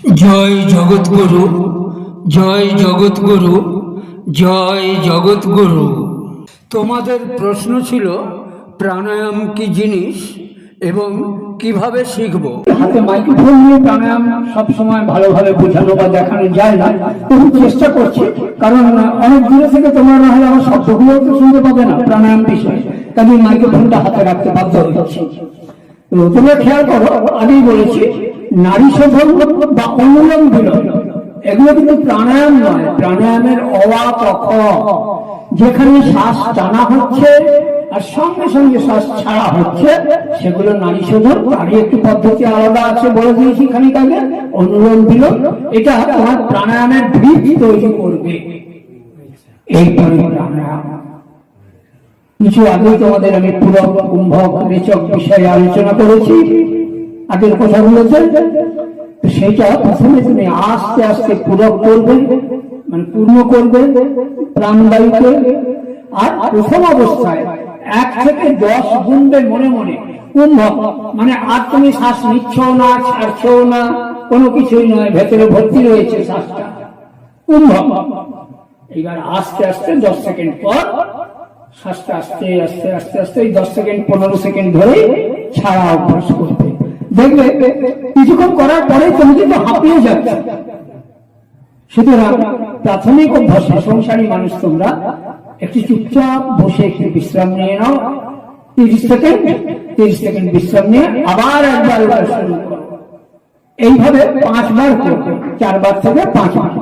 জয় জগৎগুরু, জয় জগৎগুরু, জয় জগৎগুরু। তোমাদের প্রশ্ন ছিল প্রাণায়াম কি জিনিস এবং কিভাবে শিখব। হাতে মাইক্রোফোন নিয়ে প্রাণায়াম সবসময় ভালোভাবে বোঝানো বা দেখানো যায় না, তবু চেষ্টা করছি, কারণ অনেক দূরে থেকে তোমরা না হলে আমার শব্দগুলো তো শুনতে পাবে না প্রাণায়াম বিষয়ে, কাজে মাইক্রোফোনটা হাতে রাখতে বাধ্য হচ্ছে। তো তোমরা খেয়াল করো, আগেই বলেছি নারী শোধন বা অনুলোম বিলোম এগুলো কিন্তু প্রাণায়াম নয়, প্রাণায়ামের অওয়া ক যেখানে শ্বাস টানা হচ্ছে আর সঙ্গে সঙ্গে শ্বাস ছাড়া হচ্ছে সেগুলো নারী শোধন। তারই একটু পদ্ধতি আলাদা আছে, বলে দিয়েছি খানিক আগে, অনুলোম বিলোম। এটা তোমার প্রাণায়ামের ভিত তৈরি করবে। এইভাবে প্রাণায়াম কিছু আগে তোমাদের আমি পুরো কুম্ভক রেচক বিষয়ে আলোচনা করেছি আগের কথাগুলোতে। সেটা প্রথমে তুমি আস্তে আস্তে পূরক করবে, মানে পূর্ণ করবে প্রাণবায়ুকে। আর প্রথম অবস্থায় 1 থেকে 10 গুনবে মনে মনে কুম্ভক, মানে আর তুমি শ্বাস নিচ্ছ না, ছাড়ছো না, কোনো কিছুই নয়, ভেতরে ভর্তি রয়েছে শ্বাসটা, কুম্ভক। এবার আস্তে আস্তে 10 সেকেন্ড পর শ্বাসটা আস্তে আস্তে আস্তে আস্তে 10 সেকেন্ড 15 সেকেন্ড ধরে ছাড়া অভ্যাস করবে। দেখবে কিছুক্ষণ করার পরে তুমি কিন্তু হাঁপিয়ে যাচ্ছে। সুতরাং প্রাথমিক অভ্যাসে সংসারী মানুষ তোমরা একটু চুপচাপ বসে একটু বিশ্রাম নিয়ে নাও, 30 সেকেন্ড বিশ্রাম নিয়ে আবার একবার শুরু করো। এইভাবে 5 বার করবে, 4 বার থেকে 5 বার।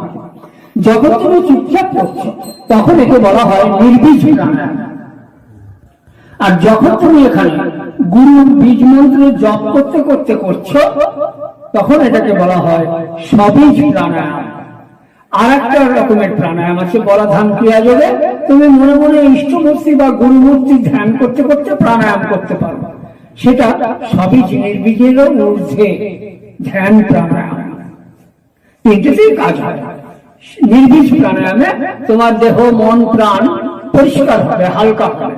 যখন তুমি চুপচাপ করছো তখন একে বলা হয় নির্বীজ প্রাণায়াম। আর যখন তুমি এখানে গুরুর বীজ মন্ত্র জপ করতে করতে করছো তখন এটাকে বলা হয় সবীজ প্রাণায়াম। আর একটা রকমের প্রাণায়াম আছে বলা ধান ক্রিয়া যোগে, তুমি মনে মনে ইষ্টমূর্তি বা গুরুমূর্তি ধ্যান করতে করতে প্রাণায়াম করতে পারো, সেটা সবীজ নির্বীজেরও ঊর্ধ্বে ধ্যান প্রাণায়াম। তিনটেতেই কাজ হয়। নির্বীজ প্রাণায়ামে তোমার দেহ মন প্রাণ পরিষ্কার হবে, হালকা হবে।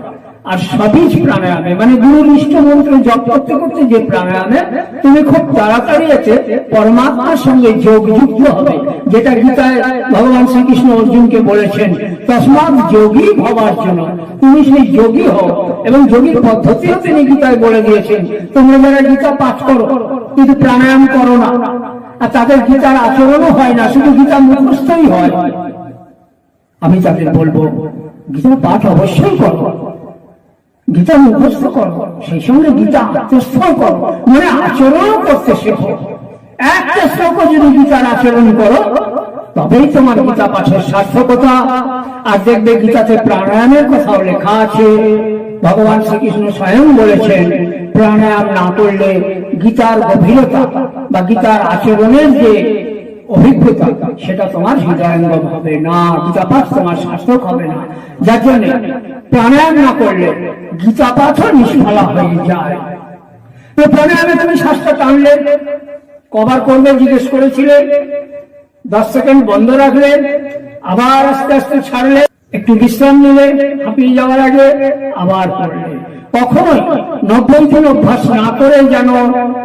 আর সবীজ প্রাণায়ামে মানে গুরুর ইষ্ট মন্ত্র জপ করতে করতে যে প্রাণায়ামে তুমি খুব তাড়াতাড়ি আছে পরমাত্মার সঙ্গে যোগ যুক্ত হবে, যেটা গীতায় ভগবান শ্রীকৃষ্ণ অর্জুনকে বলেছেন তসমাৎ যোগী ভবার জন্য, তুমি সেই যোগী হও। এবং যোগীর পদ্ধতিও তিনি গীতায় বলে দিয়েছেন। তোমরা যারা গীতা পাঠ করো কিন্তু প্রাণায়াম করো না, আর তাদের গীতার আচরণও হয় না, শুধু গীতা মুখস্থই হয়, আমি তাদের বলবো গীতা পাঠ অবশ্যই করো, গীতা মুখস্থ করো, সেই সঙ্গে গীতা আত্মস্থ করো, মানে আচরণ করতে শেখো। একটা শ্লোক যদি গীতার আচরণ করো তবেই তোমার গীতা পাঠের সার্থকতা। আর দেখবে গীতাতে প্রাণায়ামের কথাও লেখা আছে। ভগবান শ্রীকৃষ্ণ স্বয়ং বলেছেন প্রাণায়াম না করলে গীতার গভীরতা বা গীতার আচরণের যে অভিজ্ঞতা সেটা তোমার হৃদয়ঙ্গম হবে না, গীতা পাঠ তোমার সার্থক হবে না। যার জন্য প্রাণায়াম না করলে গীতা পাঠও নিষ্ফলা হয়ে যায়। তো প্রাণায়ামে তুমি শ্বাসটা টানলে কবার করবে জিজ্ঞেস করেছিলে, 10 সেকেন্ড বন্ধ রাখলে, আবার আস্তে আস্তে ছাড়লে, একটু বিশ্রাম নিলে হাঁপিয়ে যাওয়ার আগে, আবার করলে। কখনোই 90 দিন অভ্যাস না করে যেন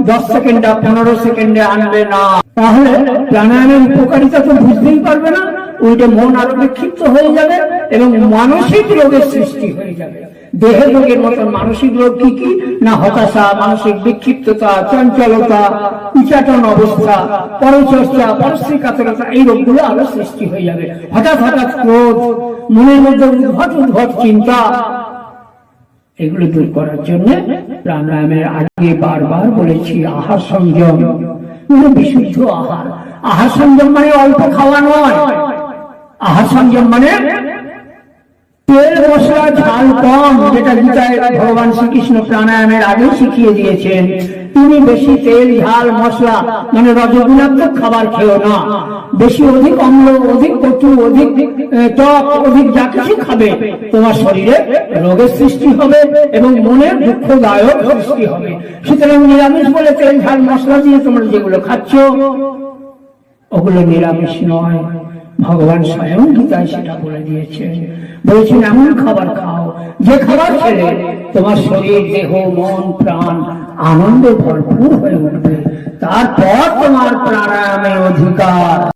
10 সেকেন্ড 15 সেকেন্ডে আনবে না, তাহলে প্রাণায়ামের উপকারিতা তো বুঝতেই পারবে না, ওইটা মন আরো বিক্ষিপ্ত হয়ে যাবে এবং মানসিক রোগের সৃষ্টি হয়ে যাবে। দেহের রোগের মতন মানসিক রোগ কি কি না, হতাশা, মানসিক বিক্ষিপ্ততা, চঞ্চলতা, উচাটন অবস্থা, পরচর্চা, পরশ্রীকাতরতা, এই রোগগুলো আরো সৃষ্টি হয়ে যাবে। হঠাৎ হঠাৎ ক্রোধ, মনের মধ্যে উদ্ভট চিন্তা, এগুলো দূর করার জন্য প্রাণায়ামের আগে বারবার বলেছি আহার সংযম, বিশুদ্ধ আহার। আহার সংযম মানে অল্প খাওয়া নয়, আহার সংযম মানে তেল মশলা ঝাল কম, যেটা গীতায় ভগবান শ্রীকৃষ্ণ প্রাণায়ামের আগে শিখিয়ে দিয়েছেন। তুমি বেশি তেল ঝাল মশলা মানে রজগুণাত্মক খাবার খেও না। বেশি অধিক অম্ল, অধিক কটু, অধিক টক, অধিক যা কিছু খাবে তোমার শরীরে রোগের সৃষ্টি হবে এবং মনের দুঃখদায়ক সৃষ্টি হবে। সুতরাং নিরামিষ বলে তেল ঝাল মশলা দিয়ে তোমরা যেগুলো খাচ্ছ ওগুলো নিরামিষ নয়। ভগবান স্বয়ং গীতায় সেটা বলে দিয়েছেন, বলেছেন এমন খাবার খাও যে খাবার খেলে তোমার শরীর, দেহ, মন, প্রাণ আনন্দে ভরপুর হয়ে উঠবে। তারপর তোমার প্রাণায়ামের অধিকার।